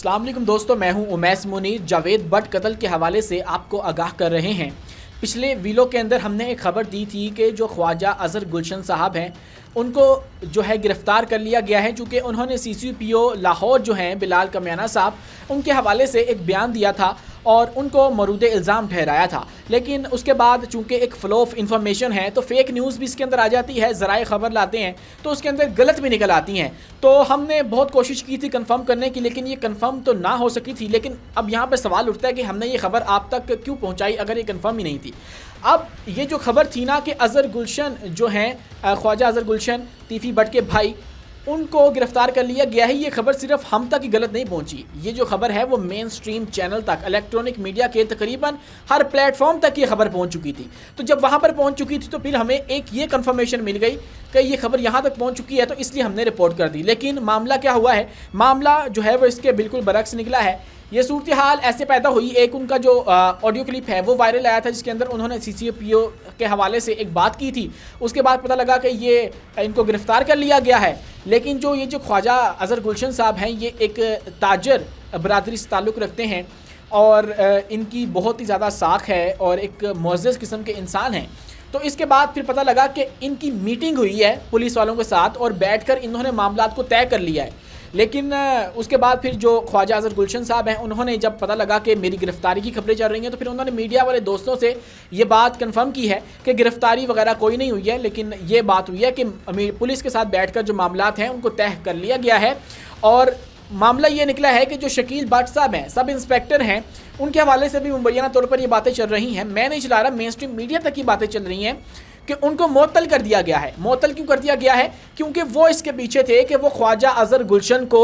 अस्सलाम वालेकुम दोस्तों, मैं हूं उमैस मुनीर। जावेद भट्ट कत्ल के हवाले से आपको आगाह कर रहे हैं। पिछले वीडियो के अंदर हमने एक खबर दी थी कि जो ख्वाजा अज़हर गुलशन साहब हैं उनको जो है गिरफ़्तार कर लिया गया है, चूँकि उन्होंने CCPO लाहौर जो हैं बिलाल कमियाना साहब, उनके हवाले से एक बयान दिया था और उनको मरूद इल्ज़ाम ठहराया था। लेकिन उसके बाद चूँकि एक फ़्लो ऑफ इन्फॉर्मेशन है तो फेक न्यूज़ भी इसके अंदर आ जाती है, ज़राए ख़बर लाते हैं तो उसके अंदर गलत भी निकल आती हैं। तो हमने बहुत कोशिश की थी कन्फर्म करने की, लेकिन ये कन्फर्म तो ना हो सकी थी। लेकिन अब यहाँ पर सवाल उठता है कि हमने ये खबर आप तक क्यों पहुँचाई अगर ये कन्फर्म ही नहीं थी। अब ये जो खबर थी ना कि अज़हर गुलशन जो हैं, ख्वाजा अज़हर गुलशन तीफ़ी भट्ट के भाई, उनको गिरफ़्तार कर लिया गया है, ये खबर सिर्फ हम तक ही गलत नहीं पहुंची। ये जो खबर है वो मेन स्ट्रीम चैनल तक, इलेक्ट्रॉनिक मीडिया के तकरीबन हर प्लेटफॉर्म तक ये खबर पहुंच चुकी थी। तो जब वहां पर पहुंच चुकी थी तो फिर हमें एक ये कंफर्मेशन मिल गई कि ये खबर यहां तक पहुंच चुकी है, तो इसलिए हमने रिपोर्ट कर दी। लेकिन मामला क्या हुआ है, मामला जो है वो इसके बिल्कुल बरक्स निकला है। ये सूरत हाल ऐसे पैदा हुई, एक उनका जो ऑडियो क्लिप है वो वायरल आया था जिसके अंदर उन्होंने CCPO के हवाले से एक बात की थी। उसके बाद पता लगा कि ये इनको गिरफ़्तार कर लिया गया है। लेकिन ये जो ख्वाजा अज़हर गुलशन साहब हैं, ये एक ताजर बरादरी से ताल्लुक़ रखते हैं और इनकी बहुत ही ज़्यादा साख है और एक मुअज़्ज़ज़ किस्म के इंसान हैं। तो इसके बाद फिर पता लगा कि इनकी मीटिंग हुई है पुलिस वालों के साथ और बैठकर इन्होंने मामलात को तय कर लिया है। लेकिन उसके बाद फिर जो ख्वाजा अज़हर गुलशन साहब हैं, उन्होंने जब पता लगा कि मेरी गिरफ़्तारी की खबरें चल रही हैं तो फिर उन्होंने मीडिया वाले दोस्तों से ये बात कंफर्म की है कि गिरफ़्तारी वगैरह कोई नहीं हुई है। लेकिन ये बात हुई है कि पुलिस के साथ बैठकर जो मामलात हैं उनको तय कर लिया गया है। और मामला ये निकला है कि जो शकील भट्ट साहब हैं, सब इंस्पेक्टर हैं, उनके हवाले से भी मुबैना तौर पर ये बातें चल रही हैं। मैं नहीं चला रहा, मेन स्ट्रीम मीडिया तक की बातें चल रही हैं कि उनको मुअत्तल कर दिया गया है। मुअत्तल क्यों कर दिया गया है? क्योंकि वो इसके पीछे थे कि वो ख्वाजा अज़हर गुलशन को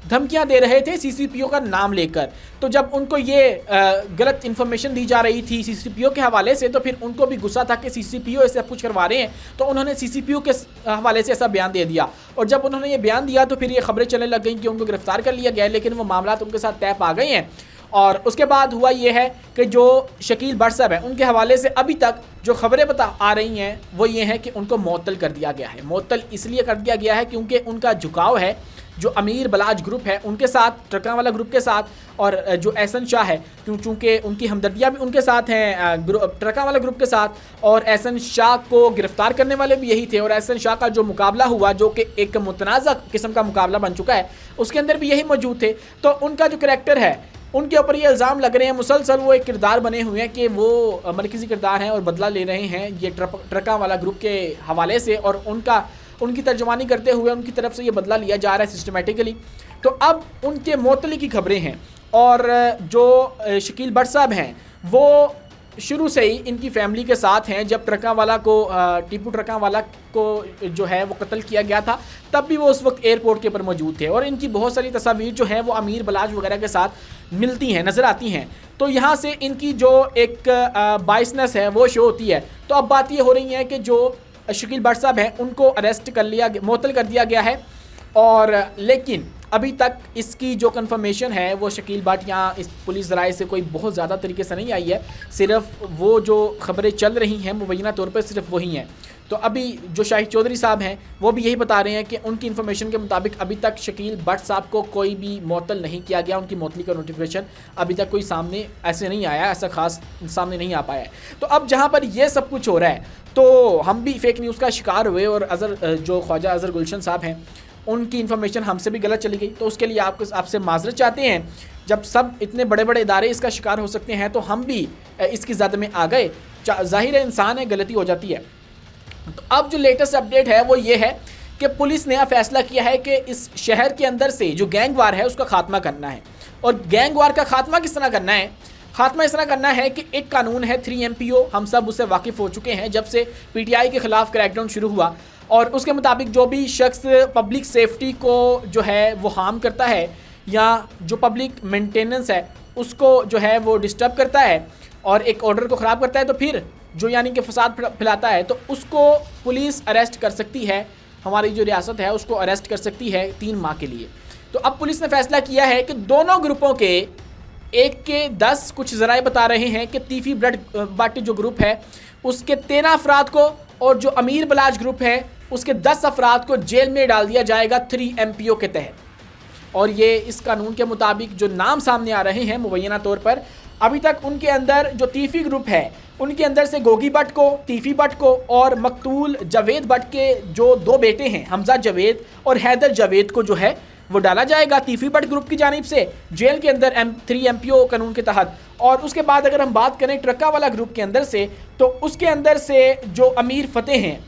धमकियां दे रहे थे CCPO का नाम लेकर। तो जब उनको ये गलत इन्फॉर्मेशन दी जा रही थी CCPO के हवाले से, तो फिर उनको भी गुस्सा था कि CCPO ऐसे कुछ करवा रहे हैं, तो उन्होंने CCPO के हवाले से ऐसा बयान दे दिया। और जब उन्होंने ये बयान दिया तो फिर ये खबरें चलने लग गई कि उनको गिरफ़्तार कर लिया गया है। लेकिन वो मामला उनके साथ तय पा गए हैं। और उसके बाद हुआ ये है कि जो शकील भट्ट साहब हैं, उनके हवाले से अभी तक जो खबरें आ रही हैं वो ये हैं कि उनको मुअत्तल कर दिया गया है। मुअत्तल इसलिए कर दिया गया है क्योंकि उनका झुकाव है जो अमीर बलाज ग्रुप है उनके साथ, ट्रकां वाला ग्रुप के साथ, और जो एहसन शाह है चूँकि उनकी हमदर्दियाँ भी उनके साथ हैं ट्रकां वाला ग्रुप के साथ। और एहसन शाह को गिरफ़्तार करने वाले भी यही थे। और एहसन शाह का जो मुकाबला हुआ, जो कि एक मुतनाज़ा किस्म का मुकाबला बन चुका है, उसके अंदर भी यही मौजूद थे। तो उनका जो करैक्टर है, उनके ऊपर ये इल्ज़ाम लग रहे हैं मुसलसल, वो एक किरदार बने हुए हैं कि वो मरकज़ी किरदार हैं और बदला ले रहे हैं ये ट्रकां वाला ग्रुप के हवाले से, और उनकी तर्जुमानी करते हुए उनकी तरफ से ये बदला लिया जा रहा है सिस्टमेटिकली। तो अब उनके मुअत्तली की खबरें हैं। और जो शकील भट्ट साहब हैं वो शुरू से ही इनकी फैमिली के साथ हैं। जब ट्रकां वाला को टीपू ट्रकां वाला को जो है वो कत्ल किया गया था, तब भी वो उस वक्त एयरपोर्ट के ऊपर मौजूद थे। और इनकी बहुत सारी तस्वीर जो हैं वो अमीर बलाज वगैरह के साथ मिलती हैं, नज़र आती हैं। तो यहाँ से इनकी जो एक बाइसनेस है वो शो होती है। तो अब बात ये हो रही है कि जो शकील भट्ट साहब हैं उनको अरेस्ट कर लिया, मुअत्तल कर दिया गया है। और लेकिन अभी तक इसकी जो कंफर्मेशन है वो शकील भट्ट यहाँ इस पुलिस ज़राए से कोई बहुत ज़्यादा तरीके से नहीं आई है। सिर्फ वो जो खबरें चल रही हैं मुबैना तौर पर सिर्फ वही हैं। तो अभी जो शाहिद चौधरी साहब हैं वो भी यही बता रहे हैं कि उनकी इन्फॉर्मेशन के मुताबिक अभी तक शकील भट्ट साहब को कोई भी मुअत्तल नहीं किया गया। उनकी मुअत्तली का नोटिफिकेशन अभी तक कोई सामने ऐसे नहीं आया, ऐसा खास सामने नहीं आ पाया है। तो अब जहाँ पर ये सब कुछ हो रहा है तो हम भी फेक न्यूज़ का शिकार हुए और जो ख्वाजा अज़हर गुलशन साहब हैं उनकी इन्फॉर्मेशन हमसे भी गलत चली गई। तो उसके लिए आपसे माजरत चाहते हैं। जब सब इतने बड़े बड़े इदारे इसका शिकार हो सकते हैं तो हम भी इसकी ज़द में आ गए। ज़ाहिर है इंसान है, गलती हो जाती है। तो अब जो लेटेस्ट अपडेट है वो ये है कि पुलिस ने फैसला किया है कि इस शहर के अंदर से जो गैंग वार है उसका खात्मा करना है। और गैंग वार का खात्मा किस तरह करना है? खात्मा इस तरह करना है कि एक कानून है 3MPO, हम सब उससे वाकिफ़ हो चुके हैं जब से PTI के ख़िलाफ़ क्रैकडाउन शुरू हुआ। और उसके मुताबिक जो भी शख्स पब्लिक सेफ्टी को जो है वो हार्म करता है या जो पब्लिक मेंटेनेंस है उसको जो है वो डिस्टर्ब करता है और एक ऑर्डर को ख़राब करता है, तो फिर जो यानी कि फसाद फैलाता है, तो उसको पुलिस अरेस्ट कर सकती है। हमारी जो रियासत है उसको अरेस्ट कर सकती है 3 माह के लिए। तो अब पुलिस ने फैसला किया है कि दोनों ग्रुपों के 1 के 10 कुछ ज़राए बता रहे हैं कि तीफ़ी भट्ट जो ग्रुप है उसके 13 अफराद को और जो अमीर बलाज ग्रुप है उसके 10 अफराद को जेल में डाल दिया जाएगा 3MPO के तहत। और ये इस कानून के मुताबिक जो नाम सामने आ रहे हैं मुबैना तौर पर, अभी तक उनके अंदर जो तीफ़ी ग्रुप है उनके अंदर से गोगी भट्ट को, तीफ़ी भट्ट को और मकतूल जावेद भट्ट के जो 2 बेटे हैं हमजा जावेद और हैदर जावेद को जो है वो डाला जाएगा तीफ़ी भट्ट ग्रुप की जानिब से जेल के अंदर 3 MPO कानून के तहत। और उसके बाद अगर हम बात करें ट्रक्का वाला ग्रुप के अंदर से, तो उसके अंदर से जो अमीर फ़तेह हैं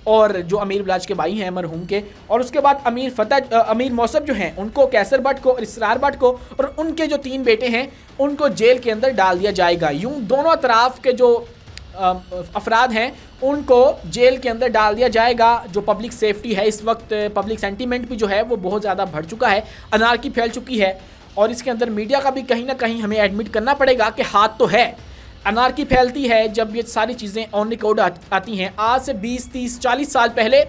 और जो अमीर बिलाज के भाई हैं मरहूम के, और उसके बाद अमीर मौसफ जो हैं उनको, कैसर भट्ट को और इसरार भट्ट को और उनके जो 3 बेटे हैं उनको जेल के अंदर डाल दिया जाएगा। यूँ दोनों अतराफ़ के जो अफराद हैं उनको जेल के अंदर डाल दिया जाएगा। जो पब्लिक सेफ्टी है, इस वक्त पब्लिक सेंटीमेंट भी जो है वो बहुत ज़्यादा बढ़ चुका है, अनारकी फैल चुकी है और इसके अंदर मीडिया का भी कहीं ना कहीं हमें एडमिट करना पड़ेगा कि हाथ तो है। अनारकी फैलती है जब ये सारी चीज़ें ऑन रिकॉर्ड आती हैं। आज से 20, 30, 40 साल पहले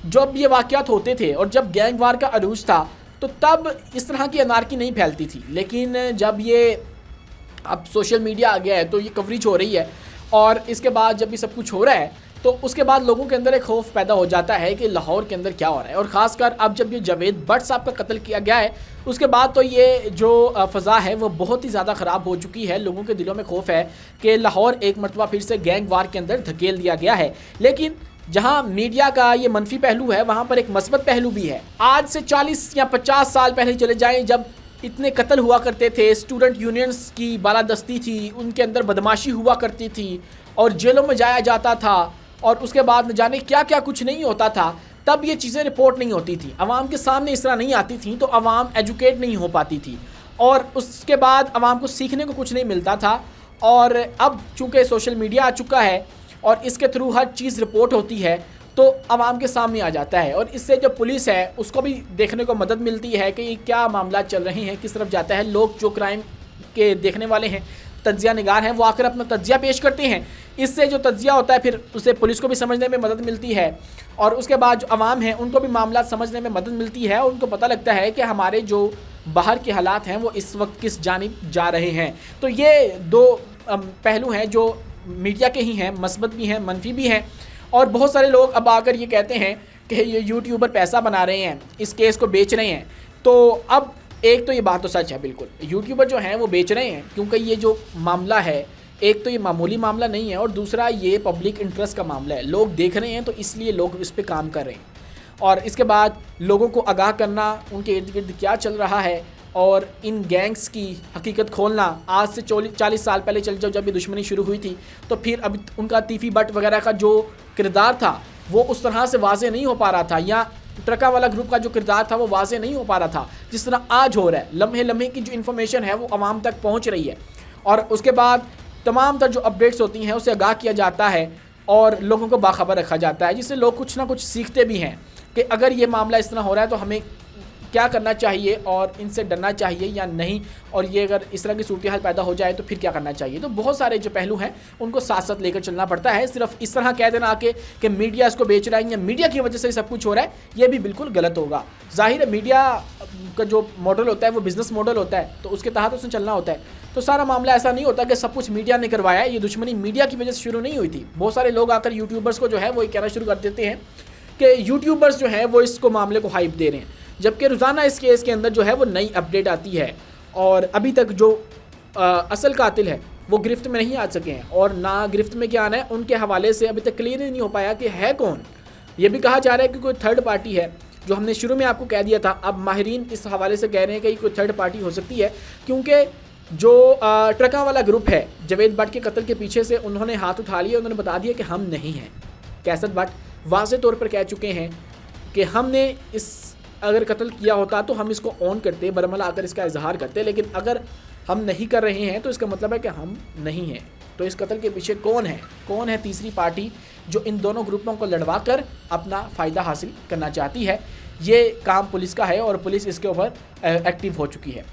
जब ये वाक़यात होते थे और जब गैंग वार का अरूज था तो तब इस तरह की अनारकी नहीं फैलती थी, लेकिन जब ये अब सोशल मीडिया आ गया है तो ये कवरेज हो रही है और इसके बाद जब ये सब कुछ हो रहा है तो उसके बाद लोगों के अंदर एक खौफ पैदा हो जाता है कि लाहौर के अंदर क्या हो रहा है। और ख़ासकर अब जब ये जावेद भट्ट साहब का कत्ल किया गया है उसके बाद तो ये जो फ़ज़ा है वो बहुत ही ज़्यादा ख़राब हो चुकी है। लोगों के दिलों में खौफ है कि लाहौर एक मरतबा फिर से गैंग वार के अंदर धकेल दिया गया है। लेकिन जहाँ मीडिया का ये मनफी पहलू है वहाँ पर एक मस्बत पहलू भी है। आज से 40 या 50 साल पहले चले जाएँ जब इतने कत्ल हुआ करते थे, स्टूडेंट यूनियंस की बालादस्ती थी, उनके अंदर बदमाशी हुआ करती थी और जेलों में जाया जाता था और उसके बाद न जाने क्या क्या कुछ नहीं होता था, तब ये चीज़ें रिपोर्ट नहीं होती थी, आवाम के सामने इस तरह नहीं आती थी, तो आवाम एजुकेट नहीं हो पाती थी और उसके बाद आवाम को सीखने को कुछ नहीं मिलता था। और अब चूँकि सोशल मीडिया आ चुका है और इसके थ्रू हर चीज़ रिपोर्ट होती है तो आवाम के सामने आ जाता है और इससे जो पुलिस है उसको भी देखने को मदद मिलती है कि क्या मामला चल रहे हैं, किस तरफ जाता है। लोग जो क्राइम के देखने वाले हैं, तज्जिया निगार हैं, वो आकर अपना तज्जिया पेश करते हैं। इससे जो तज्जिया होता है फिर उसे पुलिस को भी समझने में मदद मिलती है और उसके बाद जो आवाम है उनको भी मामला समझने में मदद मिलती है और उनको पता लगता है कि हमारे जो बाहर के हालात हैं वो इस वक्त किस जानिब जा रहे हैं। तो ये 2 पहलू हैं जो मीडिया के ही हैं, मस्बत भी हैं, मनफी भी हैं। और बहुत सारे लोग अब आकर ये कहते हैं कि ये यूट्यूबर पैसा बना रहे हैं, इस केस को बेच रहे हैं। तो अब एक तो ये बात तो सच है, बिल्कुल यूट्यूबर जो हैं वो बेच रहे हैं क्योंकि ये जो मामला है एक तो ये मामूली मामला नहीं है और दूसरा ये पब्लिक इंटरेस्ट का मामला है। लोग देख रहे हैं तो इसलिए लोग इस पर काम कर रहे हैं और इसके बाद लोगों को आगाह करना उनके इर्द गिर्द क्या चल रहा है और इन गैंग्स की हकीकत खोलना। आज से 40 साल पहले चल जाओ जब ये दुश्मनी शुरू हुई थी तो फिर अभी उनका तीफ़ी भट्ट वगैरह का जो किरदार था वो उस तरह से वाज़े नहीं हो पा रहा था, या ट्रका वाला ग्रुप का जो किरदार था वो वाज़े नहीं हो पा रहा था जिस तरह आज हो रहा है। लम्हे लम्हे की जो इन्फॉर्मेशन है वो आवाम तक पहुँच रही है और उसके बाद तमाम तर जो अपडेट्स होती हैं उसे आगाह किया जाता है और लोगों को बाखबर रखा जाता है, जिससे लोग कुछ ना कुछ सीखते भी हैं कि अगर ये मामला इस तरह हो रहा है तो हमें क्या करना चाहिए और इनसे डरना चाहिए या नहीं, और ये अगर इस तरह की सूरत हाल पैदा हो जाए तो फिर क्या करना चाहिए। तो बहुत सारे जो पहलू हैं उनको साथ साथ लेकर चलना पड़ता है। सिर्फ इस तरह कह देना आके कि मीडिया इसको बेच रहा है या मीडिया की वजह से सब कुछ हो रहा है, ये भी बिल्कुल गलत होगा। जाहिर है मीडिया का जो मॉडल होता है वो बिज़नेस मॉडल होता है तो उसके तहत उसमें चलना होता है। तो सारा मामला ऐसा नहीं होता कि सब कुछ मीडिया ने करवाया है। ये दुश्मनी मीडिया की वजह से शुरू नहीं हुई थी। बहुत सारे लोग आकर यूट्यूबर्स को जो है वो ये कहना शुरू कर देते हैं कि यूट्यूबर्स जो हैं वो इसको मामले को हाइप दे रहे हैं, जबकि रोज़ाना इस केस के अंदर जो है वो नई अपडेट आती है और अभी तक जो असल कातिल है वो गिरफ्त में नहीं आ सके हैं और ना गिरफ्त में क्या आना है उनके हवाले से अभी तक क्लियर ही नहीं हो पाया कि है कौन। ये भी कहा जा रहा है कि कोई थर्ड पार्टी है, जो हमने शुरू में आपको कह दिया था। अब माहिरीन इस हवाले से कह रहे हैं कि कोई थर्ड पार्टी हो सकती है क्योंकि जो ट्रका वाला ग्रुप है जावेद भट्ट के कत्ल के पीछे से उन्होंने हाथ उठा लिया, उन्होंने बता दिया कि हम नहीं हैं। कैसर भट्ट वाज़े तौर पर कह चुके हैं कि हमने इस अगर कत्ल किया होता तो हम इसको ऑन करते, बरमला आकर इसका इजहार करते, लेकिन अगर हम नहीं कर रहे हैं तो इसका मतलब है कि हम नहीं हैं। तो इस कत्ल के पीछे कौन है तीसरी पार्टी जो इन दोनों ग्रुपों को लड़वा कर अपना फ़ायदा हासिल करना चाहती है। ये काम पुलिस का है और पुलिस इसके ऊपर एक्टिव हो चुकी है।